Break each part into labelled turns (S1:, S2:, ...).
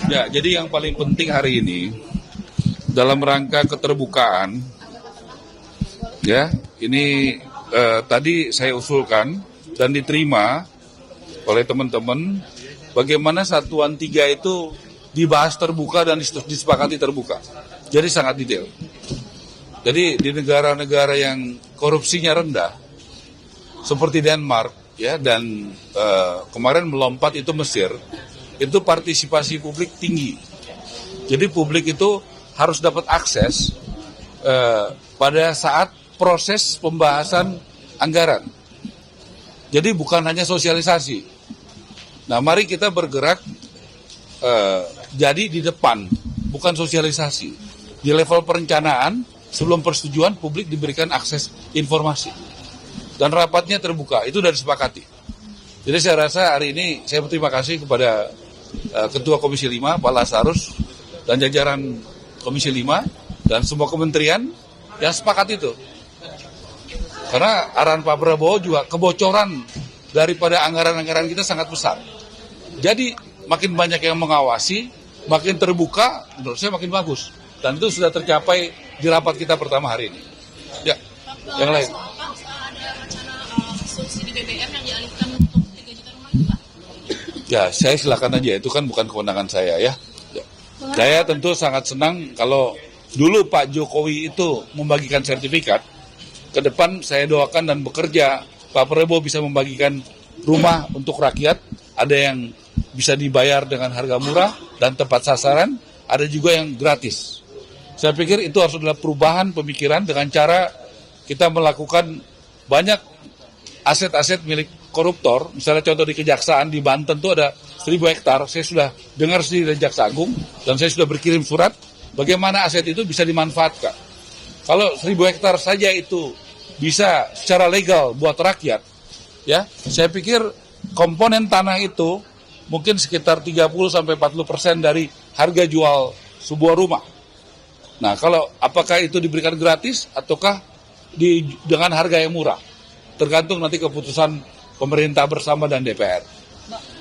S1: Ya, jadi yang paling penting hari ini dalam rangka keterbukaan, ya, ini tadi saya usulkan dan diterima oleh teman-teman bagaimana satuan 3 itu dibahas terbuka dan disepakati terbuka. Jadi sangat detail. Jadi di negara-negara yang korupsinya rendah, seperti Denmark, ya, dan kemarin melompat itu Mesir, itu partisipasi publik tinggi. Jadi publik itu harus dapat akses pada saat proses pembahasan anggaran. Jadi bukan hanya sosialisasi. Nah, mari kita bergerak jadi di depan, bukan sosialisasi. Di level perencanaan, sebelum persetujuan, publik diberikan akses informasi. Dan rapatnya terbuka, itu sudah disepakati. Jadi saya rasa hari ini saya berterima kasih kepada Ketua Komisi 5, Pak Lasarus, dan jajaran Komisi 5, dan semua kementerian yang sepakat itu. Karena arahan Pak Prabowo juga kebocoran daripada anggaran-anggaran kita sangat besar. Jadi makin banyak yang mengawasi, makin terbuka, menurut saya makin bagus. Dan itu sudah tercapai di rapat kita pertama hari ini. Ya, yang lain.
S2: Ada rencana subsidi BBM yang dialihkan untuk 3 juta rumah itu, Pak?
S1: Ya, saya silakan aja, itu kan bukan kewenangan saya ya. Saya tentu sangat senang kalau dulu Pak Jokowi itu membagikan sertifikat, ke depan saya doakan dan bekerja Pak Prabowo bisa membagikan rumah untuk rakyat, ada yang bisa dibayar dengan harga murah dan tepat sasaran, ada juga yang gratis. Saya pikir itu harus adalah perubahan pemikiran dengan cara kita melakukan banyak aset-aset milik koruptor. Misalnya contoh di Kejaksaan di Banten itu ada 1.000 hektar, saya sudah dengar sendiri dari Jaksa Agung dan saya sudah berkirim surat bagaimana aset itu bisa dimanfaatkan. Kalau 1.000 hektar saja itu bisa secara legal buat rakyat, ya, saya pikir komponen tanah itu mungkin sekitar 30-40% dari harga jual sebuah rumah. Nah, kalau apakah itu diberikan gratis ataukah dengan harga yang murah, tergantung nanti keputusan pemerintah bersama dan DPR.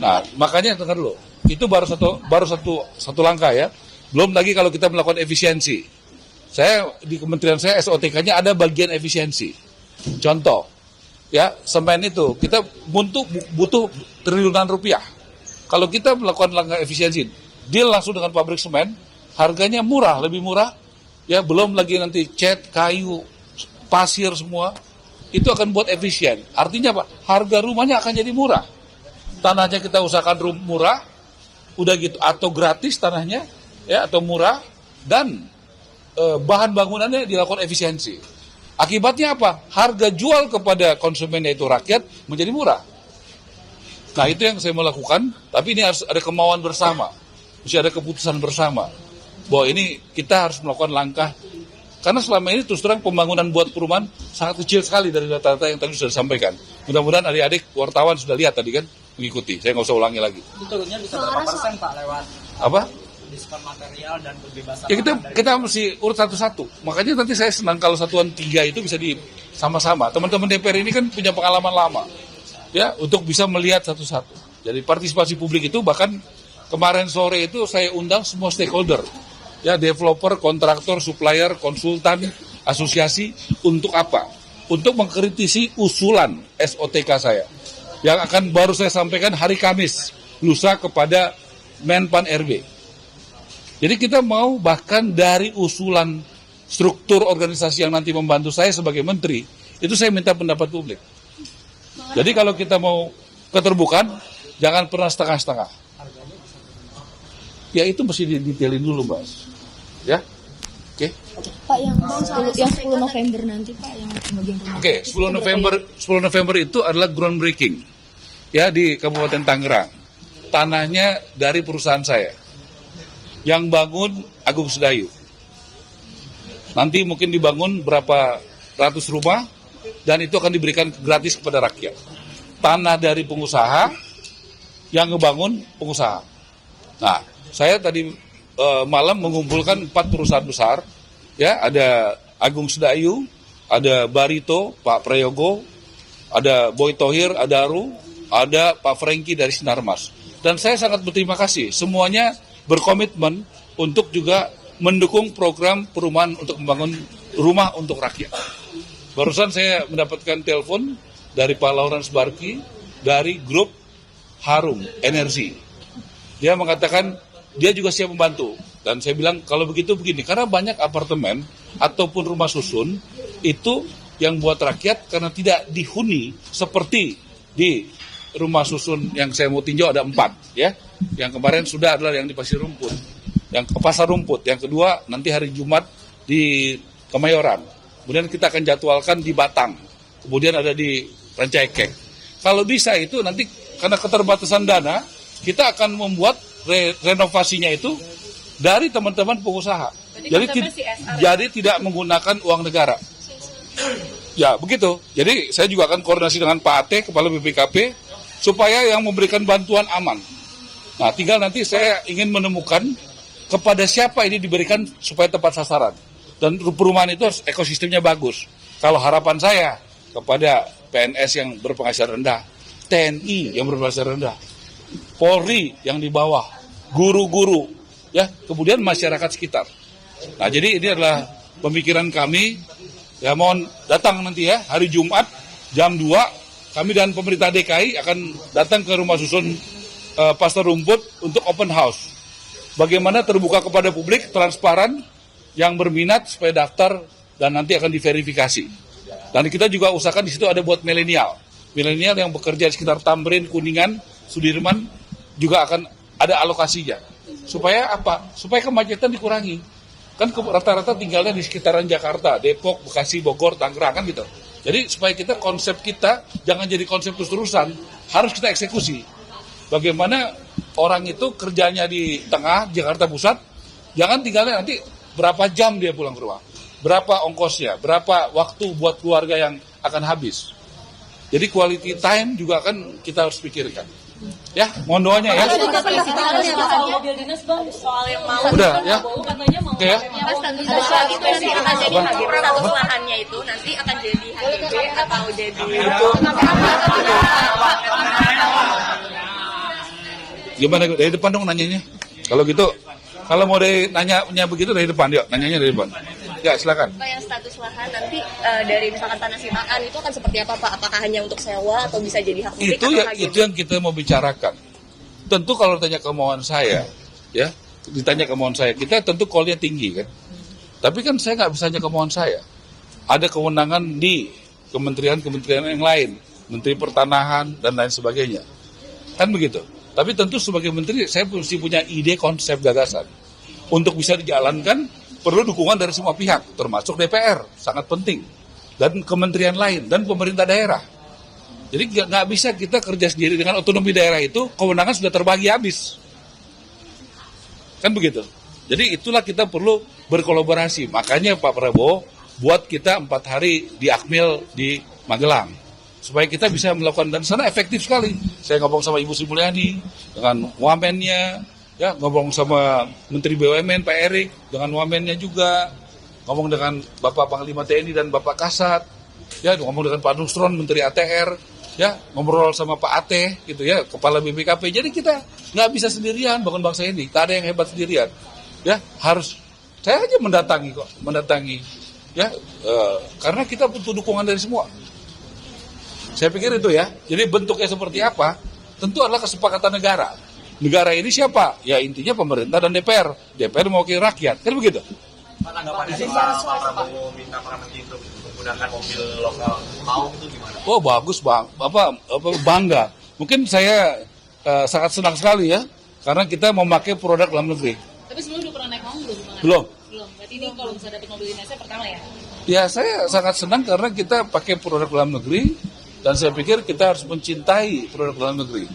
S1: Nah, makanya dengar dulu, itu baru satu langkah ya. Belum lagi kalau kita melakukan efisiensi. Saya di kementerian saya SOTK-nya ada bagian efisiensi. Contoh, ya, semen itu kita butuh triliunan rupiah. Kalau kita melakukan langkah efisiensi, deal langsung dengan pabrik semen, harganya murah, lebih murah, ya, belum lagi nanti cat, kayu, pasir semua, itu akan buat efisien. Artinya apa? Harga rumahnya akan jadi murah. Tanahnya kita usahakan murah, udah gitu, atau gratis tanahnya, ya, atau murah, dan bahan bangunannya dilakukan efisiensi. Akibatnya apa? Harga jual kepada konsumen yaitu rakyat menjadi murah. Nah, itu yang saya mau lakukan, tapi ini harus ada kemauan bersama, mesti ada keputusan bersama bahwa ini kita harus melakukan langkah, karena selama ini terus terang pembangunan buat perumahan sangat kecil sekali dari data-data yang tadi sudah disampaikan. Mudah-mudahan adik-adik wartawan sudah lihat tadi kan, mengikuti, saya nggak usah ulangi lagi.
S3: Itu turunnya bisa berapa persen Pak lewat
S1: apa?
S3: Diskon material dan kebebasan?
S1: Ya, kita mesti urut satu-satu. Makanya nanti saya senang kalau satuan 3 itu bisa sama-sama. Teman-teman DPR ini kan punya pengalaman lama, ya, untuk bisa melihat satu-satu. Jadi partisipasi publik itu bahkan kemarin sore itu saya undang semua stakeholder, ya, developer, kontraktor, supplier, konsultan, asosiasi. Untuk apa? Untuk mengkritisi usulan SOTK saya yang akan baru saya sampaikan hari Kamis lusa kepada Menpan RB. Jadi kita mau bahkan dari usulan struktur organisasi yang nanti membantu saya sebagai menteri, itu saya minta pendapat publik. Jadi kalau kita mau keterbukaan, jangan pernah setengah-setengah. Ya, itu mesti didetailin dulu, Mas. Ya, oke.
S4: Pak, yang 10 November nanti, Pak, yang bagian rumah.
S1: Oke, 10 November itu adalah groundbreaking, ya, di Kabupaten Tangerang. Tanahnya dari perusahaan saya. Yang bangun Agung Sedayu. Nanti mungkin dibangun berapa ratus rumah dan itu akan diberikan gratis kepada rakyat. Tanah dari pengusaha, yang ngebangun pengusaha. Nah, saya tadi malam mengumpulkan 4 perusahaan besar, ya, ada Agung Sedayu, ada Barito, Pak Prayogo, ada Boy Thohir, ada Aru, ada Pak Franky dari Sinarmas. Dan saya sangat berterima kasih. Semuanya berkomitmen untuk juga mendukung program perumahan untuk membangun rumah untuk rakyat. Barusan saya mendapatkan telepon dari Pak Lawrence Barki dari grup Harum Energi. Dia mengatakan dia juga siap membantu. Dan saya bilang kalau begitu begini, karena banyak apartemen ataupun rumah susun itu yang buat rakyat karena tidak dihuni seperti di rumah susun yang saya mau tinjau ada 4 ya. Yang kemarin sudah adalah yang di Pasir Rumput, yang ke Pasar Rumput, yang kedua nanti hari Jumat di Kemayoran. Kemudian kita akan jadwalkan di Batang. Kemudian ada di Rancaikek. Kalau bisa itu nanti karena keterbatasan dana, kita akan membuat renovasinya itu dari teman-teman pengusaha. Jadi tidak menggunakan uang negara. Ya, begitu. Jadi saya juga akan koordinasi dengan Pak Ate, Kepala BPKP, supaya yang memberikan bantuan aman. Nah, tinggal nanti saya ingin menemukan kepada siapa ini diberikan supaya tepat sasaran. Dan perumahan itu ekosistemnya bagus. Kalau harapan saya kepada PNS yang berpenghasilan rendah, TNI yang berpenghasilan rendah, Polri yang di bawah, guru-guru, ya, kemudian masyarakat sekitar. Nah, jadi ini adalah pemikiran kami. Ya, mohon datang nanti ya, hari Jumat jam 2, kami dan pemerintah DKI akan datang ke rumah susun Pasar Rumput untuk open house. Bagaimana terbuka kepada publik, transparan, yang berminat supaya daftar dan nanti akan diverifikasi. Dan kita juga usahakan di situ ada buat milenial. Milenial yang bekerja di sekitar Tamrin, Kuningan, Sudirman juga akan ada alokasinya. Supaya apa? Supaya kemacetan dikurangi. Kan rata-rata tinggalnya di sekitaran Jakarta, Depok, Bekasi, Bogor, Tangerang kan gitu. Jadi supaya konsep kita jangan jadi konsep terus-terusan, harus kita eksekusi. Bagaimana orang itu kerjanya di tengah Jakarta Pusat, jangan tinggalnya nanti berapa jam dia pulang ke rumah, berapa ongkosnya, berapa waktu buat keluarga yang akan habis. Jadi quality time juga akan kita harus pikirkan. Ya, mohon doanya ya.
S2: Mobil dinas bang, soal yang mau
S1: udah ya.
S2: Katanya mau.
S1: Oke ya.
S2: Soal itu nanti akan jadi status lahannya itu nanti akan jadi HDB atau jadi
S1: Gimana dari depan dong nanyanya? Kalau gitu, kalau mau nanya begitu dari depan, yuk nanyanya dari depan. Ya, silakan.
S2: Pak, yang status lahan nanti dari misalkan tanah sitaan itu akan seperti apa Pak? Apakah hanya untuk sewa atau bisa jadi hak milik?
S1: Itu yang kita mau bicarakan. Tentu kalau ditanya kemauan saya, ya, kita tentu call-nya tinggi kan. Tapi kan saya nggak bisa hanya kemauan saya. Ada kewenangan di kementerian-kementerian yang lain, Menteri Pertanahan dan lain sebagainya. Kan begitu. Tapi tentu sebagai menteri saya mesti punya ide, konsep, gagasan. Untuk bisa dijalankan perlu dukungan dari semua pihak, termasuk DPR, sangat penting. Dan kementerian lain, dan pemerintah daerah. Jadi nggak bisa kita kerja sendiri dengan otonomi daerah itu, kewenangan sudah terbagi habis. Kan begitu. Jadi itulah kita perlu berkolaborasi. Makanya Pak Prabowo buat kita 4 hari di Akmil di Magelang. Supaya kita bisa melakukan, dan sana efektif sekali. Saya ngomong sama Ibu Sri Mulyani, dengan wamennya, ya, ngomong sama Menteri BUMN Pak Erik dengan wamennya juga, ngomong dengan Bapak Panglima TNI dan Bapak Kasat, ya, ngomong dengan Pak Nusron Menteri ATR, ya, ngobrol sama Pak Ate gitu ya, Kepala BPKP. Jadi kita nggak bisa sendirian bangun bangsa ini, tak ada yang hebat sendirian, ya, harus saya aja mendatangi, ya, karena kita butuh dukungan dari semua. Saya pikir itu ya. Jadi bentuknya seperti apa? Tentu adalah kesepakatan negara. Negara ini siapa? Ya intinya pemerintah dan DPR. DPR mewakili rakyat, kan begitu?
S3: Pak, tanggapannya Pak Prabowo minta para menteri untuk menggunakan mobil lokal mau itu gimana?
S1: Oh bagus bang, bangga. Mungkin saya sangat senang sekali ya, karena kita memakai produk dalam negeri.
S2: Tapi sebelumnya udah pernah naik mobil belum?
S1: Belum.
S2: Berarti ini kalau bisa dapat mobil dinasnya pertama ya?
S1: Ya saya sangat senang karena kita pakai produk dalam negeri, dan saya pikir kita harus mencintai produk dalam negeri.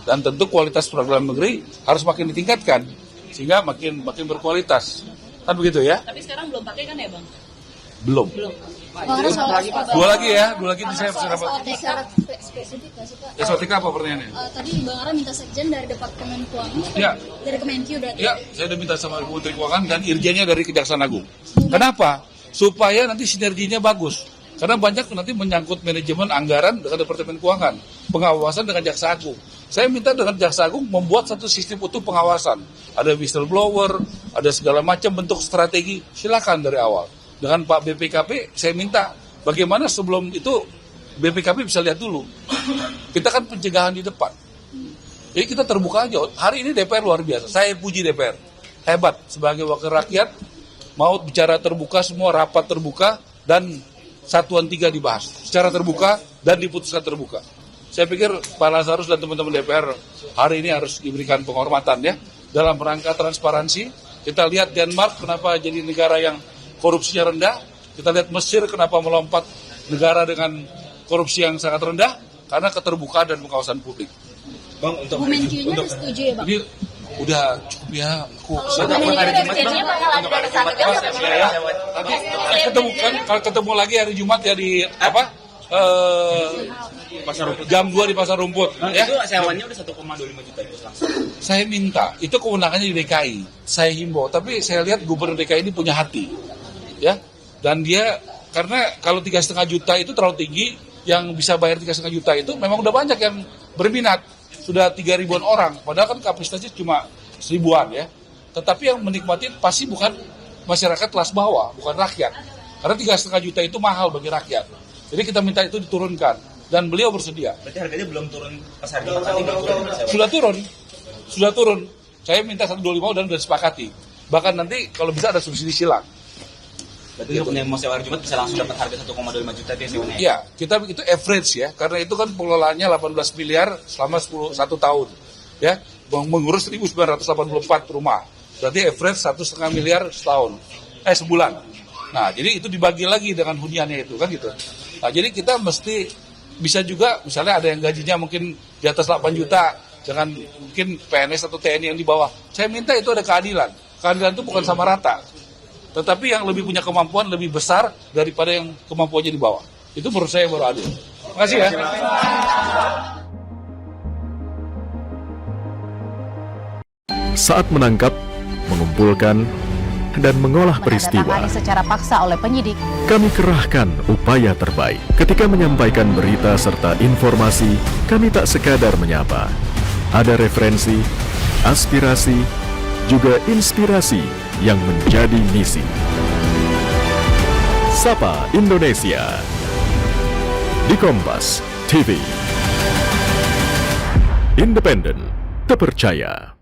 S1: Dan tentu kualitas produk dalam negeri harus makin ditingkatkan, sehingga makin berkualitas. Kan begitu ya?
S2: Tapi sekarang belum pakai kan ya Bang?
S1: Belum. Dua lagi ini saya
S4: syarat spesifik nggak sih Pak?
S1: SOTK apa pertanyaannya?
S4: Tadi Bang Ara minta sekjen dari Departemen Keuangan.
S1: Ya.
S4: Dari Kemenkyu berarti.
S1: Ya, saya udah minta sama Ibu Menteri Keuangan dan irjennya dari Kejaksaan Agung. Kenapa? Supaya nanti sinerginya bagus. Karena banyak nanti menyangkut manajemen anggaran dengan Departemen Keuangan, pengawasan dengan Jaksa Agung. Saya minta dengan Jaksa Agung membuat satu sistem utuh pengawasan. Ada whistleblower, ada segala macam bentuk strategi, silakan dari awal. Dengan Pak BPKP, saya minta bagaimana sebelum itu BPKP bisa lihat dulu. Kita kan pencegahan di depan. Jadi kita terbuka aja. Hari ini DPR luar biasa. Saya puji DPR. Hebat sebagai wakil rakyat. Mau bicara terbuka, semua rapat terbuka, dan satuan 3 dibahas. Secara terbuka dan diputuskan terbuka. Saya pikir Pak Lazarus dan teman-teman DPR hari ini harus diberikan penghormatan ya. Dalam rangka transparansi, kita lihat Denmark kenapa jadi negara yang korupsinya rendah. Kita lihat Mesir kenapa melompat negara dengan korupsi yang sangat rendah. Karena keterbukaan dan pengawasan publik.
S3: Bang, untuk
S4: Bu Menkyu-nya setuju ya, Bang?
S1: Jadi udah cukup ya, aku
S2: Presidennya bakal ada dari sana
S1: ya. Nanti ketemu kan, kalau ketemu lagi hari Jumat ya di apa?
S3: Pasar Rumput.
S1: Jam 2 di Pasar Rumput.
S3: Bang,
S1: Ya.
S3: itu sewanya udah 1,25 juta itu langsung.
S1: Saya minta, itu kewenangannya di DKI. Saya himbau, tapi saya lihat Gubernur DKI ini punya hati, ya. Dan dia karena kalau 3,5 juta itu terlalu tinggi, yang bisa bayar 3,5 juta itu memang udah banyak yang berminat. Sudah 3.000-an orang, padahal kan kapasitasnya cuma 1.000-an ya. Tetapi yang menikmati pasti bukan masyarakat kelas bawah, bukan rakyat. Karena 3,5 juta itu mahal bagi rakyat. Jadi kita minta itu diturunkan. Dan beliau bersedia.
S3: Berarti harganya belum turun pas harga nanti belum turun.
S1: Sudah turun. Saya minta 125 dan sudah disepakati. Bahkan nanti kalau bisa ada subsidi silang.
S3: Berarti untuk yang mau sewa hari Jumat bisa langsung dapat harga 1,25 juta itu sewanya.
S1: Iya, kita itu average ya. Karena itu kan pengelolaannya 18 miliar selama 1 tahun. Ya, mengurus 1.984 rumah. Berarti average 1,5 miliar setahun. Sebulan. Nah, jadi itu dibagi lagi dengan huniannya itu kan gitu. Nah, jadi kita mesti bisa juga misalnya ada yang gajinya mungkin di atas 8 juta dengan mungkin PNS atau TNI yang di bawah. Saya minta itu ada keadilan. Keadilan itu bukan sama rata. Tetapi yang lebih punya kemampuan lebih besar daripada yang kemampuannya di bawah. Itu menurut saya baru adil. Terima kasih ya.
S5: Saat menangkap, mengumpulkan, dan mengolah peristiwa,
S6: menandatangani secara paksa oleh penyidik.
S5: kami kerahkan upaya terbaik. Ketika menyampaikan berita serta informasi, kami tak sekadar menyapa. Ada referensi, aspirasi, juga inspirasi yang menjadi misi. Sapa Indonesia di Kompas TV. Independen, terpercaya.